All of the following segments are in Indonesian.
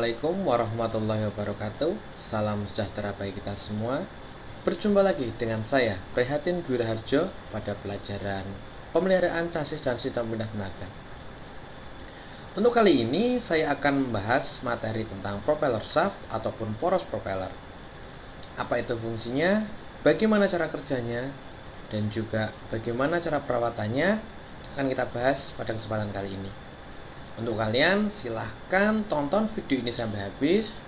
Assalamualaikum warahmatullahi wabarakatuh. Salam sejahtera bagi kita semua. Berjumpa lagi dengan saya, Prihatin Dwi Raharjo, pada pelajaran pemeliharaan chassis dan sistem pindah tenaga. Untuk kali ini saya akan membahas materi tentang propeller shaft ataupun poros propeller. Apa itu fungsinya, bagaimana cara kerjanya, dan juga bagaimana cara perawatannya akan kita bahas pada kesempatan kali ini. Untuk kalian silahkan tonton video ini sampai habis.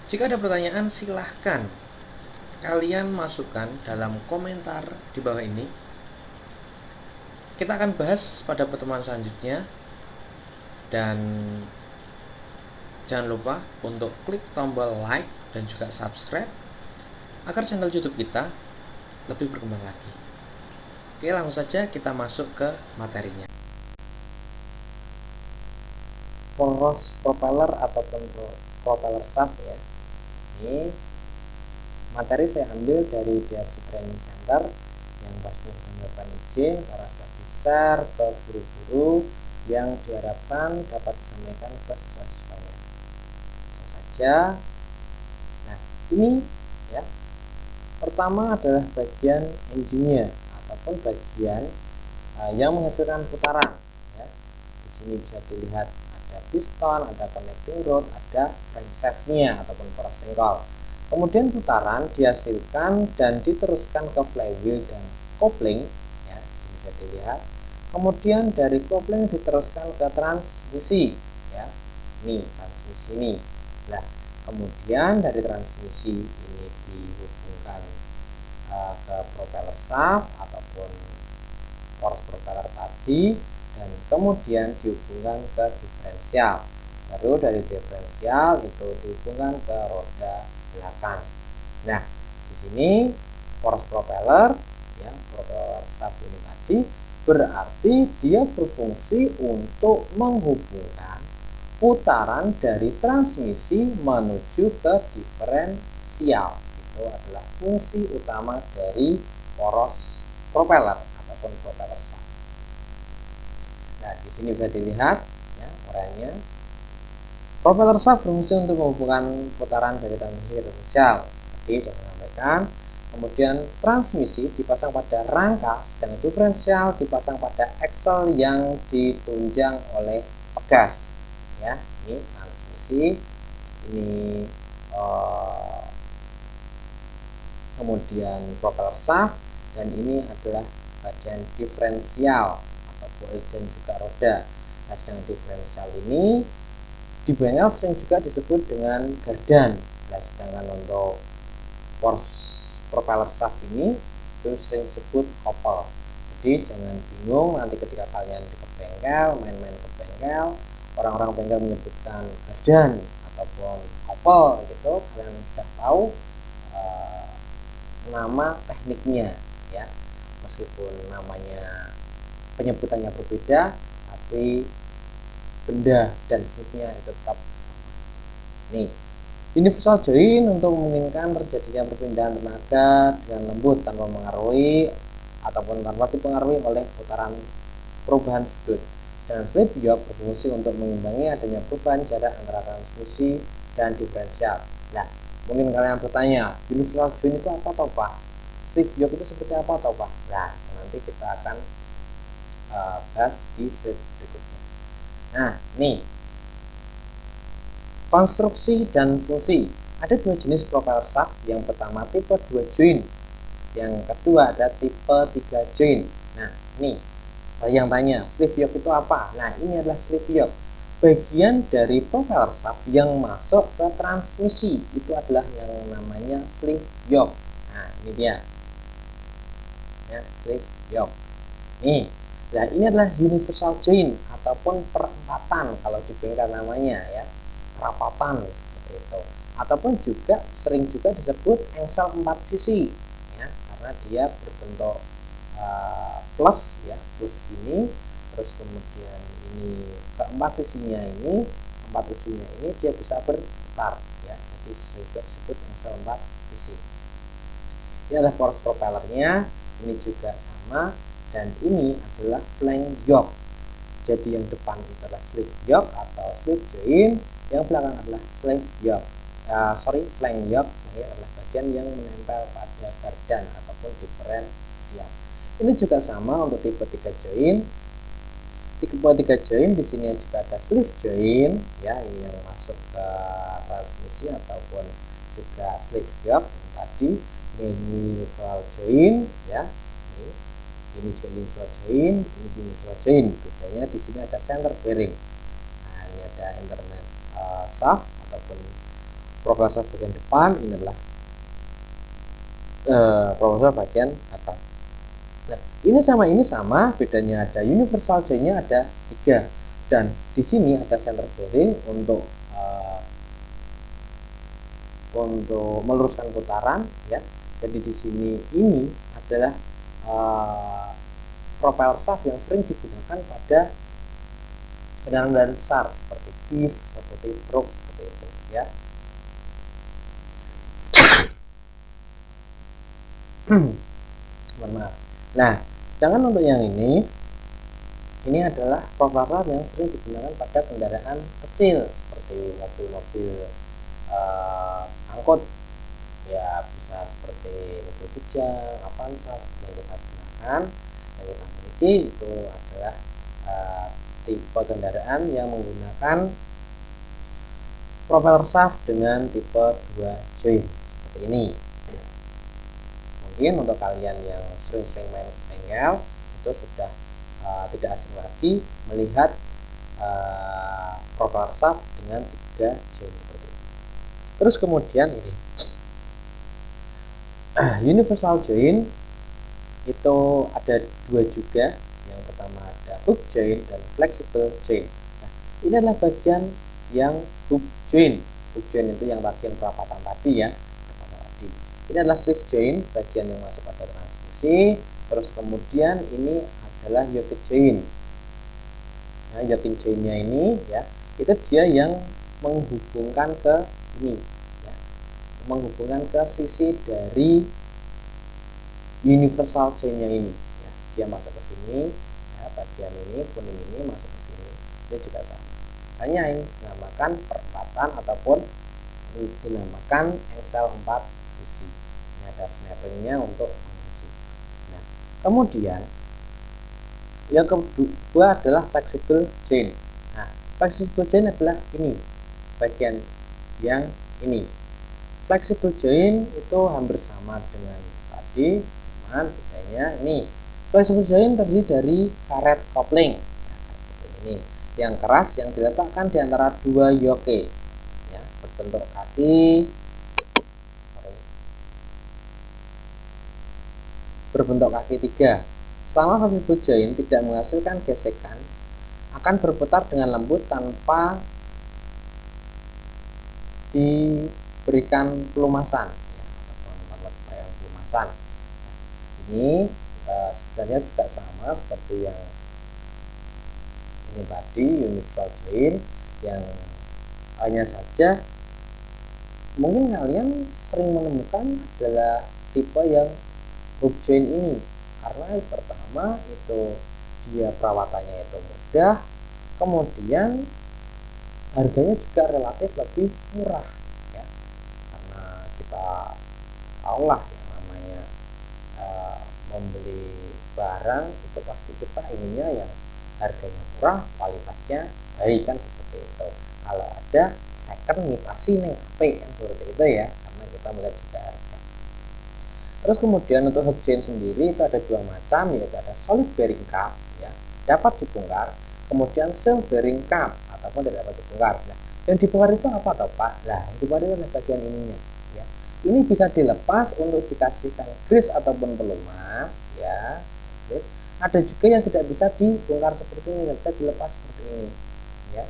Jika ada pertanyaan silahkan kalian masukkan dalam komentar di bawah ini. Kita akan bahas pada pertemuan selanjutnya. Dan jangan lupa untuk klik tombol like dan juga subscribe agar channel YouTube kita lebih berkembang lagi. Oke, langsung saja kita masuk ke materinya. Poros propeller ataupun propeller shaft ya. Ini materi saya ambil dari DRC Training Center yang pastinya sudah mendapatkan izin karena sudah di-share ke guru-guru yang diharapkan dapat disampaikan ke siswa-siswanya. Langsung saja. Nah, ini ya. Pertama adalah bagian engine-nya ataupun bagian yang menghasilkan putaran ya. Di sini bisa dilihat ada piston, ada connecting rod, ada crankshaft-nya ataupun poros sengkol. Kemudian putaran dihasilkan dan diteruskan ke flywheel dan coupling ya, bisa dilihat. Kemudian dari coupling diteruskan ke transmisi ya. Ini transmisi ini. Nah, kemudian dari transmisi ini dihubungkan ke propeller shaft ataupun poros propeller tadi, dan kemudian dihubungkan ke diferensial. Baru dari diferensial itu dihubungkan ke roda belakang. Nah, di sini poros propeller ya, propeller shaft ini tadi berarti dia berfungsi untuk menghubungkan putaran dari transmisi menuju ke diferensial. Itu adalah fungsi utama dari poros propeller ataupun propeller shaft. Nah, di sini bisa dilihat ya orangnya. Propeller shaft berfungsi untuk menghubungkan putaran dari transmisi ke diferensial. Tadi sudah saya sampaikan. Kemudian transmisi dipasang pada rangka, sedang diferensial dipasang pada axle yang ditunjang oleh pegas. Ya, ini transmisi, ini kemudian propeller shaft, dan ini adalah bagian diferensial ataupun dan juga roda. Nah, sedang diferensial ini di bengkel sering juga disebut dengan gardan. Nah, sedangkan untuk poros propeller shaft ini itu sering disebut couple. Jadi jangan bingung nanti ketika kalian ke bengkel, main-main ke bengkel, orang-orang bengkel menyebutkan gardan ataupun couple gitu, kalian sudah tahu nama tekniknya ya. Meskipun namanya penyebutannya berbeda, tapi benda dan fungsinya itu tetap sama. Nih, universal join untuk memungkinkan terjadinya perpindahan tenaga dengan lembut tanpa mengaruhi ataupun tanpa dipengaruhi oleh putaran perubahan sudut. Dan slip yoke berfungsi untuk mengimbangi adanya perubahan jarak antara transmisi dan diferensial. Nah, mungkin kalian bertanya, universal join itu apa toh Pak? Slip yoke itu seperti apa toh Pak? Nah, nanti kita akan bahas di slide berikutnya. Nah, nih konstruksi dan fungsi. Ada dua jenis propeller shaft. Yang pertama tipe 2 join, yang kedua ada tipe 3 join. Nah, nih yang tanya slip yoke itu apa? Nah, ini adalah slip yoke, bagian dari propeller shaft yang masuk ke transmisi. Itu adalah yang namanya slip yoke. Nah, ini dia ya, slip yoke. Nih, nah ini adalah universal join ataupun perempatan kalau di bengkel namanya ya, perapatan seperti itu. Ataupun juga sering juga disebut engsel 4 sisi ya, karena dia berbentuk plus ya, plus ini, terus kemudian ini keempat sisinya ini, empat ujungnya ini dia bisa berputar ya, jadi disebut engsel 4 sisi. Ini adalah poros propellernya, ini juga sama. Dan ini adalah flank yoke. Jadi yang depan itu adalah slip yoke atau slip join, Yang belakang adalah flank yoke. Flank yoke adalah bagian yang menempel pada gardan ataupun diferensial. Ini juga sama untuk tipe 3 join. Tipe 3 join di sini juga ada sleeve join ya, ini yang masuk ke transmisi ataupun juga sleeve yoke tadi. Ini neutral join ya. Ini juga neutral join, ini neutral join. Bedanya di sini ada center bearing. Nah, ini ada internet shaft ataupun propel shaft bagian depan, ini adalah propel shaft bagian atas. Nah, ini sama, bedanya ada universal joinnya ada 3, dan di sini ada center bearing untuk meluruskan putaran ya. Jadi di sini ini adalah propeller shaft yang sering digunakan pada kendaraan besar seperti bis, seperti truk, seperti itu ya. Nah, sedangkan untuk yang ini adalah propeller yang sering digunakan pada kendaraan kecil seperti mobil-mobil angkut ya, bisa seperti mobil Bujang, Avanza seperti yang kita gunakan, yang kita miliki itu adalah tipe kendaraan yang menggunakan propeller shaft dengan tipe 2 join seperti ini. Mungkin untuk kalian yang sering-sering main bengkel itu sudah tidak asing lagi melihat propeller shaft dengan 3 join seperti ini. Terus kemudian ini universal join itu ada 2 juga. Yang pertama ada hook join dan flexible join. Nah, ini adalah bagian yang hook join. Hook join itu yang bagian perapatan tadi ya. Ini adalah sleeve join, bagian yang masuk pada transmisi. Terus kemudian ini adalah yoke join. Nah, yoke joinnya ini ya, itu dia yang menghubungkan ke ini ya, menghubungkan ke sisi dari universal joinnya ini ya. Dia masuk ke sini ya, bagian ini kuning ini masuk ke sini, dia juga sama. Hanya ini dinamakan perempatan ataupun dinamakan engsel 4 sisi. Ini ada snappingnya untuk mengunci. Nah, kemudian yang kedua adalah flexible join. Nah, flexible join adalah ini bagian yang ini. Flexible join itu hampir sama dengan tadi, cuman bedanya ini flexible join terdiri dari karet kopling. Nah, ini yang keras yang diletakkan di antara 2 yoke ya, berbentuk kaki berbentuk kaki 3. Selama flexible join tidak menghasilkan gesekan, akan berputar dengan lembut tanpa diberikan pelumasan ya, pelumasan. Ini sebenarnya juga sama seperti yang ini tadi, universal join, yang hanya saja mungkin kalian sering menemukan adalah tipe yang hook join ini, karena yang pertama itu dia perawatannya itu mudah, kemudian harganya juga relatif lebih murah ya, karena kita tahulah yang namanya membeli barang itu pasti kita ininya yang harganya murah, kualitasnya baik kan, seperti itu. Kalau ada second imitasi nih HP kan seperti itu ya, karena kita melihat juga harga. Terus kemudian untuk hook join sendiri itu ada 2 macam, yaitu ada solid bearing cup ya, dapat dibongkar, kemudian seal bearing cup ataupun tidak dapat dibongkar. Nah, yang dibongkar itu apa toh Pak? Nah, yang dibongkar itu adalah bagian ininya ya. Ini bisa dilepas untuk dikasihkan grease ataupun pelumas ya. Terus ada juga yang tidak bisa dibongkar seperti ini, bisa dilepas seperti ini ya.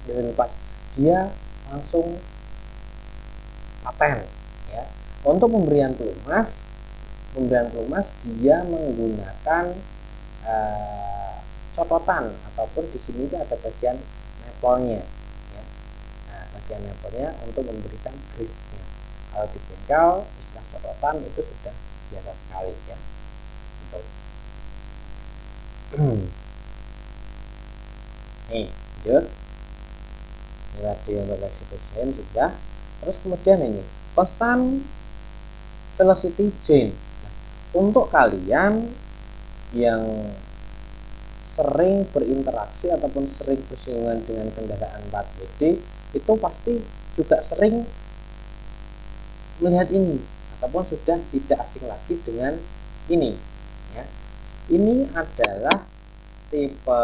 Dia dilepas, dia langsung paten ya. Untuk pemberian pelumas dia menggunakan cototan ataupun di sini itu ada bagian nepolnya ya. Nah, bagian nepolnya untuk memberikan grease-nya. Kalau di bengkel istilah cototan itu sudah biasa sekali ya. Gitu. Nih, lanjut. Ini tadi untuk flexible join sudah. Terus kemudian ini constant velocity join. Nah, untuk kalian yang sering berinteraksi ataupun sering bersinggungan dengan kendaraan 4WD, itu pasti juga sering melihat ini ataupun sudah tidak asing lagi dengan ini ya. Ini adalah tipe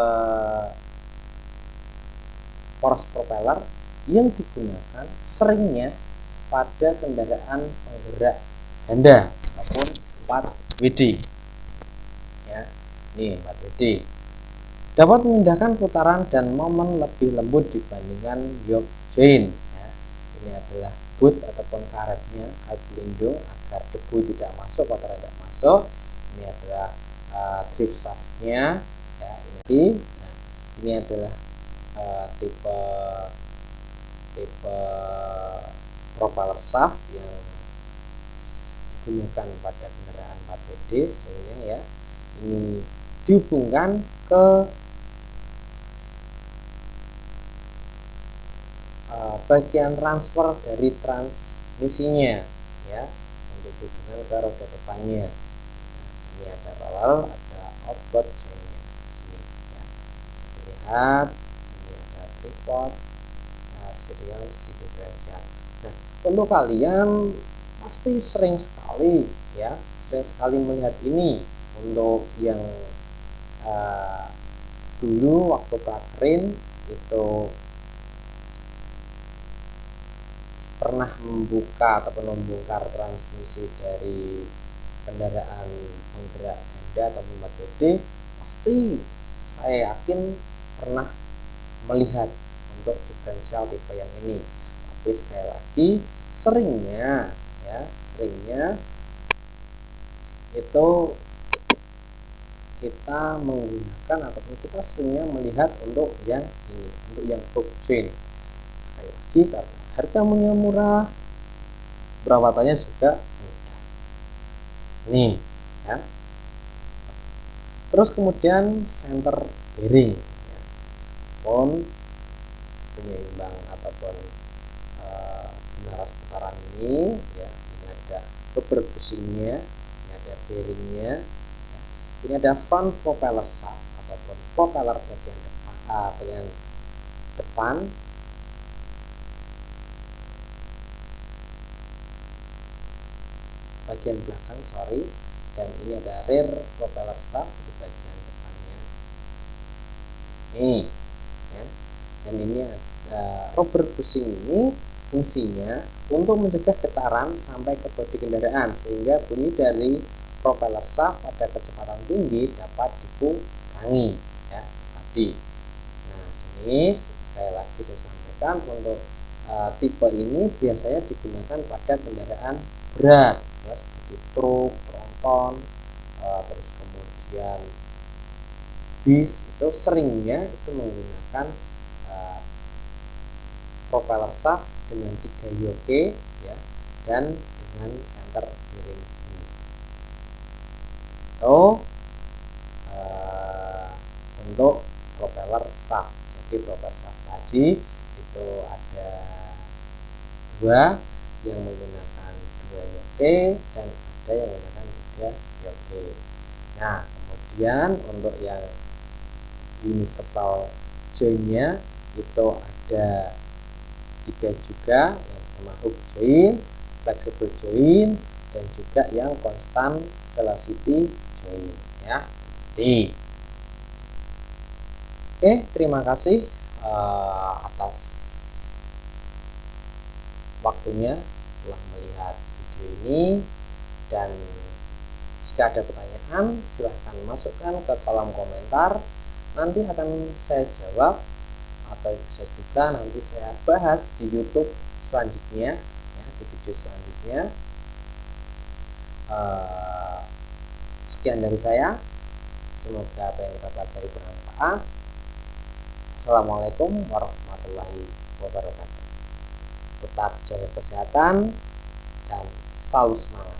poros propeller yang digunakan seringnya pada kendaraan penggerak ganda ataupun 4WD ya. Ini 4WD dapat memindahkan putaran dan momen lebih lembut dibandingkan yoke join ya. Ini adalah boot ataupun karetnya, karet pelindung agar debu tidak masuk, kotoran tidak masuk. Ini adalah drift shaftnya ya, ini adalah tipe propeller shaft yang digunakan pada kendaraan 4WD seringnya ya. Ini dihubungkan ke bagian transfer dari transmisinya ya, untuk dihubungkan ke roda depannya. Ini ada roller, ada outboard joinnya sini ya. Lihat, ini ada tripod, serial diferensial. Nah, untuk kalian pasti sering sekali melihat ini. Untuk yang dulu waktu prakerin itu pernah membuka ataupun membongkar transmisi dari kendaraan penggerak ganda atau 4WD, pasti saya yakin pernah melihat untuk diferensial tipe yang ini. Tapi sekali lagi seringnya itu kita menggunakan ataupun kita seringnya melihat untuk yang ini, untuk yang hook join. Sekali lagi karena harganya murah, perawatannya juga mudah. Nih ya. Terus kemudian center bearing ya, ataupun penyeimbang ataupun pembatas putaran ini ya. Ini ada rubber bushingnya, ini ada bearingnya. Ini ada front propeller shaft ataupun propeller bagian depan, bagian belakang dan ini ada rear propeller shaft di bagian depannya nih ya. Dan ini ada rubber bushing, ini fungsinya untuk mencegah getaran sampai ke bodi kendaraan sehingga bunyi dari propeller shaft pada kecepatan tinggi dapat dikurangi ya tadi. Nah, ini sekali lagi saya sampaikan untuk tipe ini biasanya digunakan pada kendaraan berat ya, seperti truk, tronton, terus kemudian bis, itu seringnya itu menggunakan propeller shaft dengan 3 yoke ya, dan dengan center bearing ini. Untuk propeller shaft. Jadi propeller shaft tadi itu ada dua yang menggunakan 2 yoke dan ada yang menggunakan 3 yoke. Nah, kemudian untuk yang universal joinnya itu ada 3 juga, yang pertama hook join, flexible join, dan juga yang constant velocity join ya. Oke, terima kasih atas waktunya setelah melihat video ini, dan jika ada pertanyaan silahkan masukkan ke kolom komentar, nanti akan saya jawab atau bisa juga nanti saya bahas di YouTube selanjutnya ya, di video selanjutnya. Sekian dari saya, semoga apa yang kita pelajari bermanfaat. Assalamualaikum warahmatullahi wabarakatuh. Tetap jaga kesehatan dan selalu semangat.